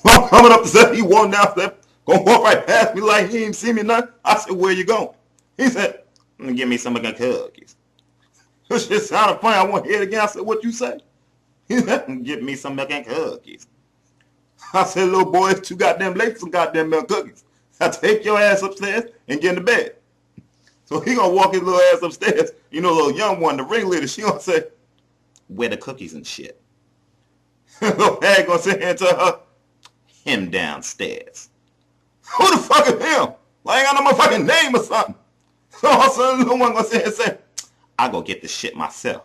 I'm coming up the steps. He walked down the steps, gonna walk right past me like he ain't see me nothing. I said, where you going? He said, give me some of the cookies. This shit sounded funny. I want to hear it again. I said, what you say? He said, give me some milk and cookies. I said, little boy, it's too goddamn late for some goddamn milk cookies. I take your ass upstairs and get into bed. So he gonna walk his little ass upstairs. You know, little young one, the ringleader, she gonna say, where the cookies and shit? Little hag gonna sit here and tell her, him downstairs. Who the fuck is him? Like, I got no motherfucking name or something. So all of a sudden, little one gonna sit here and say, I go get this shit myself.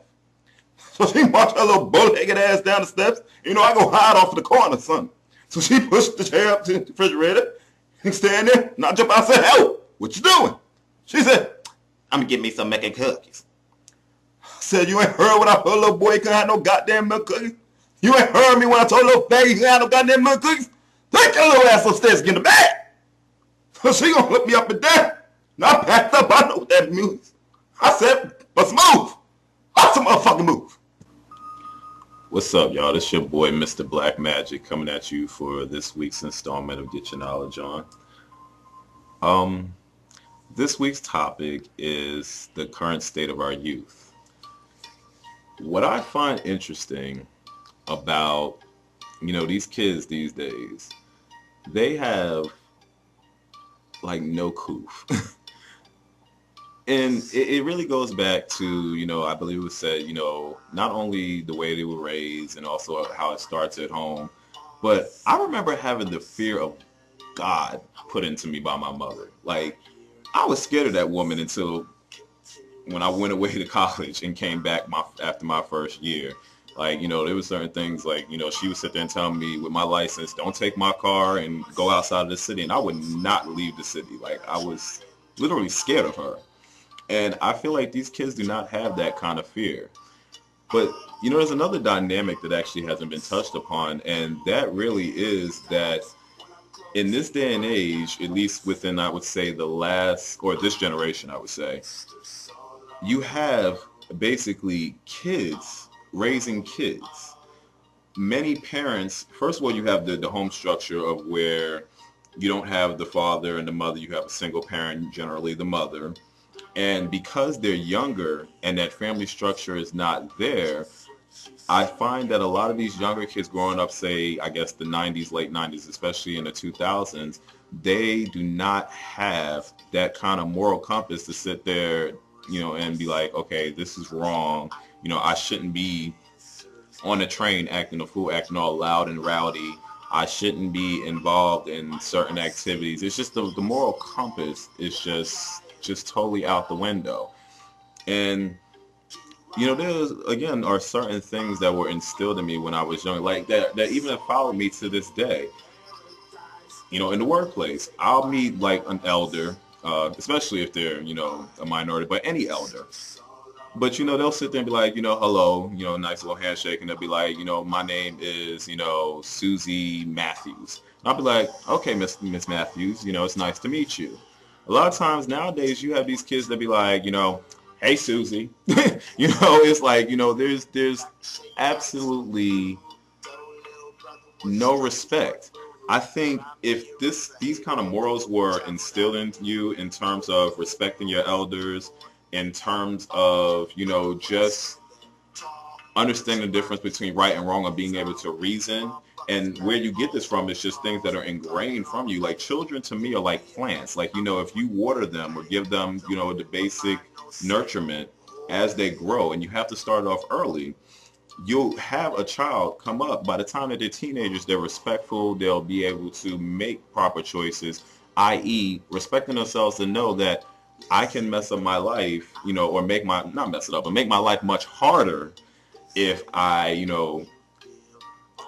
So she marched her little bow-legged ass down the steps. You know, I go hide off in the corner or something. So she pushed the chair up to the refrigerator and stand there. And I jump out and said, hey, what you doing? She said, I'm gonna get me some milk and cookies. I said, you ain't heard what I heard, little boy, you couldn't have no goddamn milk cookies? You ain't heard me when I told little faggy you couldn't have no goddamn milk cookies? Take your little ass upstairs and get in the bed. So she gonna look me up and down. And I packed up, I know what that means. I said, let's move. Let's motherfucking move. What's up, y'all? This your boy, Mr. Black Magic, coming at you for this week's installment of Get Your Knowledge On. This week's topic is the current state of our youth. What I find interesting about, these kids these days, they have, like, no coof. And it really goes back to, I believe it was said, not only the way they were raised and also how it starts at home, but I remember having the fear of God put into me by my mother. Like, I was scared of that woman until when I went away to college and came back after my first year. Like, there were certain things like, she would sit there and tell me with my license, don't take my car and go outside of the city. And I would not leave the city. Like, I was literally scared of her. And I feel like these kids do not have that kind of fear. But, there's another dynamic that actually hasn't been touched upon, and that really is that in this day and age, at least within, I would say, this generation, I would say, you have basically kids raising kids. Many parents, first of all, you have the home structure of where you don't have the father and the mother, you have a single parent, generally the mother. And because they're younger and that family structure is not there, I find that a lot of these younger kids growing up, say, I guess the 90s, late 90s, especially in the 2000s, they do not have that kind of moral compass to sit there, and be like, okay, this is wrong. I shouldn't be on a train acting a fool, acting all loud and rowdy. I shouldn't be involved in certain activities. It's just the moral compass is just totally out the window. And there's, again, are certain things that were instilled in me when I was young, like that even have followed me to this day. In the workplace, I'll meet like an elder, especially if they're, a minority, but any elder. But, they'll sit there and be like, hello, nice little handshake. And they'll be like, my name is, Susie Matthews. And I'll be like, okay, Miss Matthews, it's nice to meet you. A lot of times nowadays you have these kids that be like, hey, Susie. It's like, there's absolutely no respect. I think if these kind of morals were instilled into you in terms of respecting your elders, in terms of, just understanding the difference between right and wrong and being able to reason. And where you get this from is just things that are ingrained from you. Like, children to me are like plants. Like, if you water them or give them, the basic nurturement as they grow, and you have to start off early, you'll have a child come up. By the time that they're teenagers, they're respectful. They'll be able to make proper choices, i.e. respecting themselves to know that I can mess up my life, or not mess it up, but make my life much harder if I,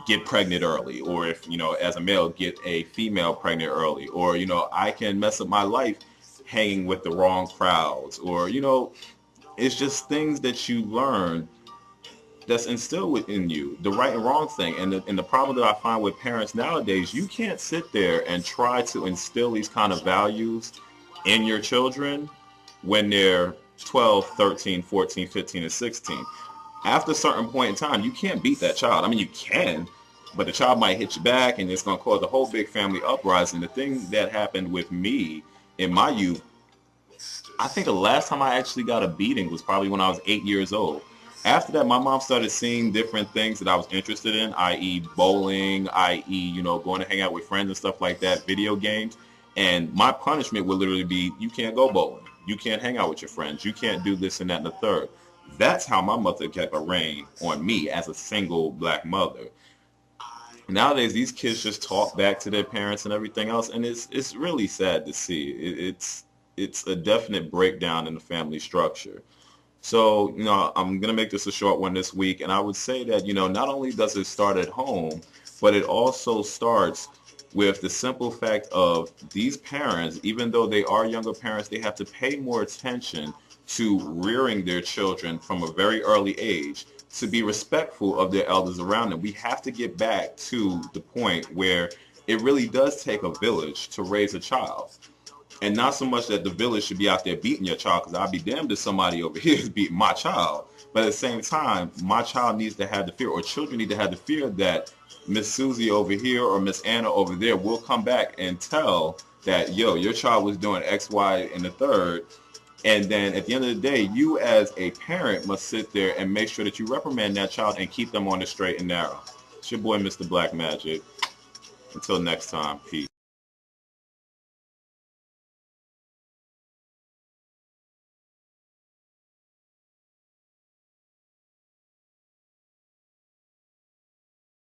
get pregnant early, or if, as a male, get a female pregnant early, or, I can mess up my life hanging with the wrong crowds, or, it's just things that you learn that's instilled within you, the right and wrong thing. And the problem that I find with parents nowadays, you can't sit there and try to instill these kind of values in your children when they're 12, 13, 14, 15, and 16. After a certain point in time, you can't beat that child. I mean, you can, but the child might hit you back, and it's going to cause a whole big family uprising. The thing that happened with me in my youth, I think the last time I actually got a beating was probably when I was 8 years old. After that, my mom started seeing different things that I was interested in, i.e. bowling, i.e. going to hang out with friends and stuff like that, video games. And my punishment would literally be, you can't go bowling. You can't hang out with your friends. You can't do this and that and the third. That's how my mother kept a reign on me as a single black mother. Nowadays, these kids just talk back to their parents and everything else, and it's really sad to see. It's a definite breakdown in the family structure. So, I'm going to make this a short one this week, and I would say that, not only does it start at home, but it also starts with the simple fact of these parents, even though they are younger parents, they have to pay more attention to rearing their children from a very early age to be respectful of their elders around them. We have to get back to the point where it really does take a village to raise a child. And not so much that the village should be out there beating your child, because I'll be damned if somebody over here is beating my child. But at the same time, my child needs to have the fear, or children need to have the fear that Miss Susie over here or Miss Anna over there will come back and tell that, yo, your child was doing X, Y, and the third. And then at the end of the day, you as a parent must sit there and make sure that you reprimand that child and keep them on the straight and narrow. It's your boy, Mr. Black Magic. Until next time, peace.